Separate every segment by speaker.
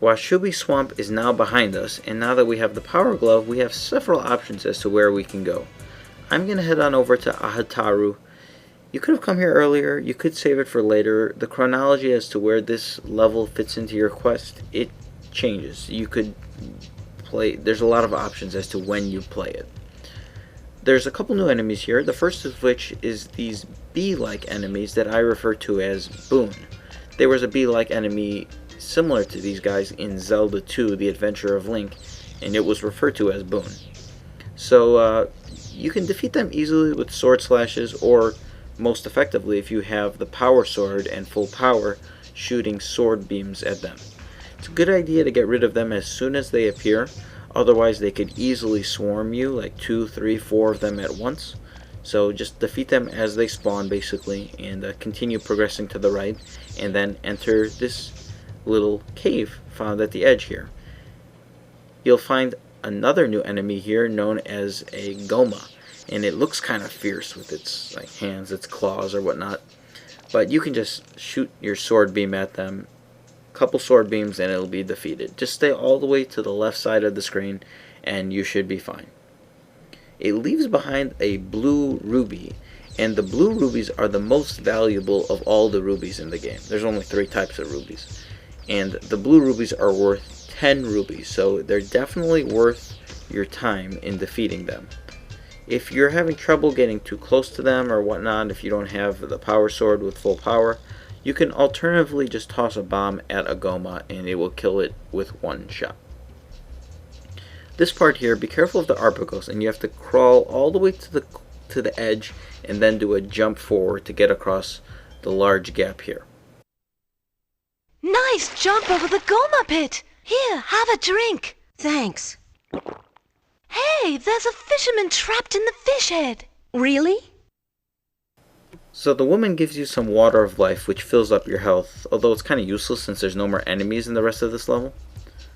Speaker 1: Washubi Swamp is now behind us, and now that we have the Power Glove, we have several options as to where we can go. I'm going to head on over to Ahitaru. You could have come here earlier, you could save it for later. The chronology as to where this level fits into your quest, it changes. You could play, there's a lot of options as to when you play it. There's a couple new enemies here, the first of which is these bee-like enemies that I refer to as Boon. There was a bee-like enemy similar to these guys in Zelda 2, The Adventure of Link, and it was referred to as Boon. So you can defeat them easily with sword slashes, or most effectively if you have the power sword and full power, shooting sword beams at them. It's a good idea to get rid of them as soon as they appear, otherwise they could easily swarm you, like 2, 3, 4 of them at once. So just defeat them as they spawn basically, and continue progressing to the right, and then enter this little cave found at the edge here. You'll find another new enemy here known as a Goma, and it looks kind of fierce with its hands, its claws or whatnot, but you can just shoot your sword beam at them, a couple sword beams, and it'll be defeated. Just stay all the way to the left side of the screen and you should be fine. It leaves behind a blue ruby, and the blue rubies are the most valuable of all the rubies in the game. There's only 3 types of rubies, and the blue rubies are worth 10 rubies, so they're definitely worth your time in defeating them. If you're having trouble getting too close to them or whatnot, if you don't have the power sword with full power, you can alternatively just toss a bomb at a Goma and it will kill it with one shot. This part here, be careful of the Arpagos, and you have to crawl all the way to the edge and then do a jump forward to get across the large gap here.
Speaker 2: Nice jump over the Goma pit! Here, have a drink! Thanks. Hey, there's a fisherman trapped in the fish head! Really?
Speaker 1: So the woman gives you some water of life which fills up your health, although it's kind of useless since there's no more enemies in the rest of this level.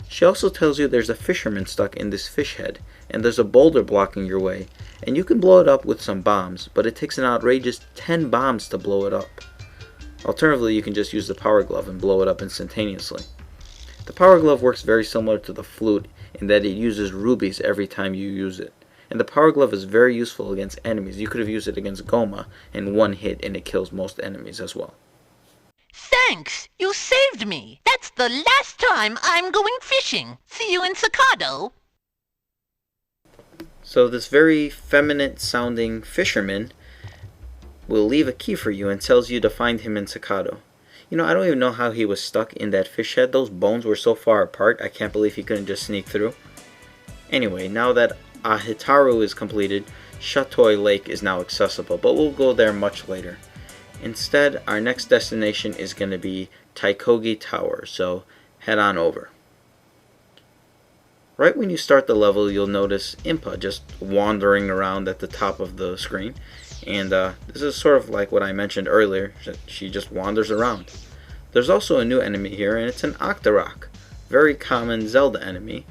Speaker 1: She also tells you there's a fisherman stuck in this fish head, and there's a boulder blocking your way, and you can blow it up with some bombs, but it takes an outrageous 10 bombs to blow it up. Alternatively, you can just use the Power Glove and blow it up instantaneously. The Power Glove works very similar to the flute in that it uses rubies every time you use it. And the Power Glove is very useful against enemies. You could have used it against Goma in one hit and it kills most enemies as well.
Speaker 3: Thanks! You saved me! That's the last time I'm going fishing! See you in Sakado!
Speaker 1: So this very feminine sounding fisherman will leave a key for you and tells you to find him in Sakado. You know, I don't even know how he was stuck in that fish head. Those bones were so far apart, I can't believe he couldn't just sneak through. Anyway, now that Ahitaru is completed, Shatoi Lake is now accessible, but we'll go there much later. Instead, our next destination is going to be Tykogi Tower, so head on over. Right when you start the level, you'll notice Impa just wandering around at the top of the screen. And this is sort of like what I mentioned earlier, she just wanders around. There's also a new enemy here, and it's an Octorok, very common Zelda enemy.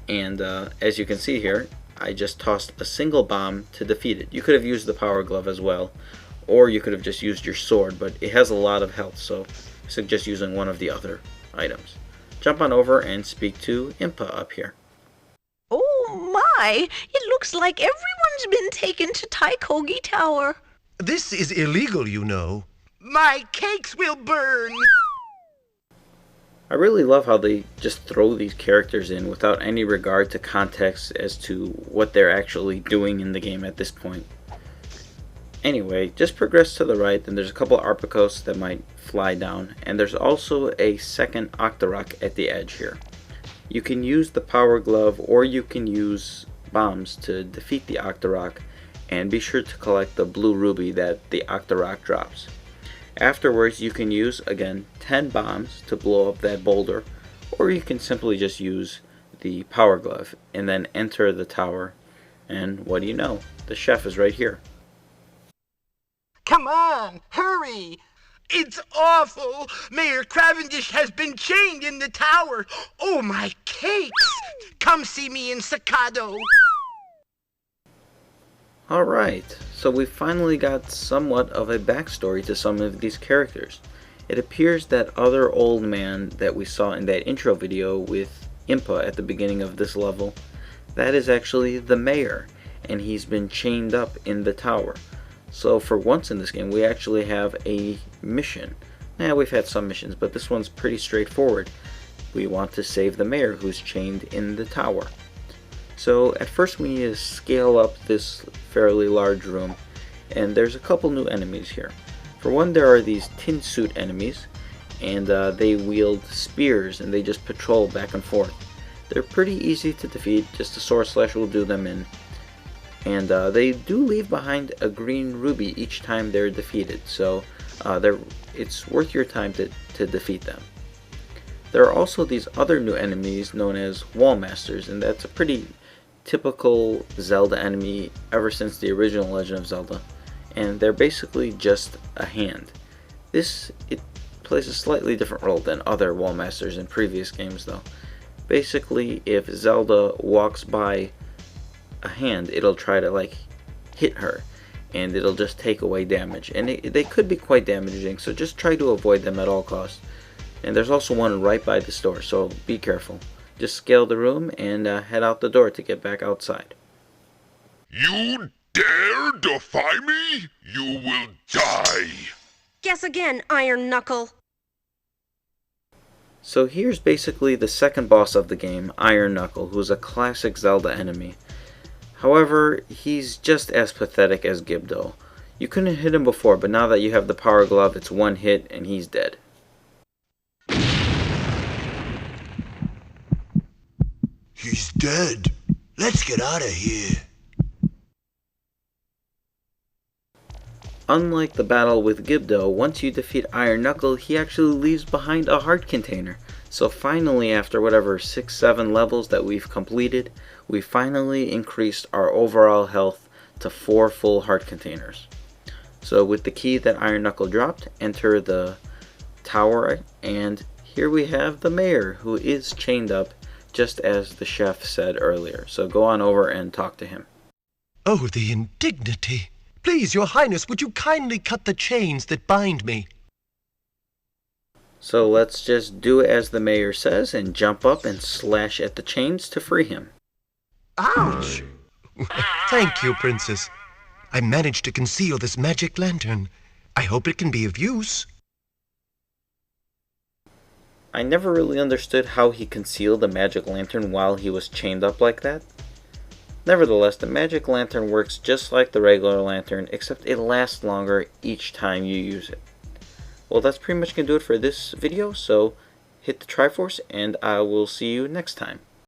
Speaker 1: And as you can see here, I just tossed a single bomb to defeat it. You could have used the Power Glove as well, or you could have just used your sword, but it has a lot of health, so I suggest using one of the other items. Jump on over and speak to Impa up here.
Speaker 2: Oh my! It looks like everyone's been taken to Tykogi Tower.
Speaker 4: This is illegal, you know.
Speaker 3: My cakes will burn!
Speaker 1: I really love how they just throw these characters in without any regard to context as to what they're actually doing in the game at this point. Anyway, just progress to the right, and there's a couple Arpagos that might fly down, and there's also a second Octorok at the edge here. You can use the Power Glove, or you can use bombs to defeat the Octorok, and be sure to collect the blue ruby that the Octorok drops. Afterwards, you can use, again, 10 bombs to blow up that boulder, or you can simply just use the Power Glove, and then enter the tower, and what do you know? The chef is right here.
Speaker 3: Come on, hurry! It's awful! Mayor Cavendish has been chained in the tower! Oh, my cakes! Come see me in Sakado!
Speaker 1: Alright, so we finally got somewhat of a backstory to some of these characters. It appears that other old man that we saw in that intro video with Impa at the beginning of this level, that is actually the mayor, and he's been chained up in the tower. So for once in this game, we actually have a mission. Now, we've had some missions, but this one's pretty straightforward. We want to save the mayor who's chained in the tower. So at first we need to scale up this fairly large room, and there's a couple new enemies here. For one, there are these Tinsuit enemies, and they wield spears and they just patrol back and forth. They're pretty easy to defeat, just a sword slash will do them in. And they do leave behind a green ruby each time they're defeated, so it's worth your time to defeat them. There are also these other new enemies known as Wallmasters, and that's a pretty typical Zelda enemy ever since the original Legend of Zelda. And they're basically just a hand. It plays a slightly different role than other Wallmasters in previous games though. Basically, if Zelda walks by a hand, it'll try to like hit her, and it'll just take away damage, and they could be quite damaging, so just try to avoid them at all costs. And there's also one right by this door, so be careful. Just scale the room and head out the door to get back outside.
Speaker 5: You dare defy me? You will die!
Speaker 2: Guess again, Iron Knuckle.
Speaker 1: So here's basically the second boss of the game, Iron Knuckle, who's a classic Zelda enemy. However, he's just as pathetic as Gibdo. You couldn't hit him before, but now that you have the Power Glove, it's one hit and he's dead.
Speaker 4: He's dead. Let's get out of here.
Speaker 1: Unlike the battle with Gibdo, once you defeat Iron Knuckle, he actually leaves behind a heart container. So finally, after whatever 6-7 levels that we've completed, we finally increased our overall health to 4 full heart containers. So with the key that Iron Knuckle dropped, enter the tower, and here we have the mayor, who is chained up, just as the chef said earlier. So go on over and talk to him.
Speaker 4: Oh, the indignity. Please, your highness, would you kindly cut the chains that bind me?
Speaker 1: So let's just do as the mayor says and jump up and slash at the chains to free him.
Speaker 3: Ouch!
Speaker 4: Thank you, princess. I managed to conceal this magic lantern. I hope it can be of use.
Speaker 1: I never really understood how he concealed the magic lantern while he was chained up like that. Nevertheless, the magic lantern works just like the regular lantern, except it lasts longer each time you use it. Well, that's pretty much going to do it for this video, so hit the Triforce, and I will see you next time.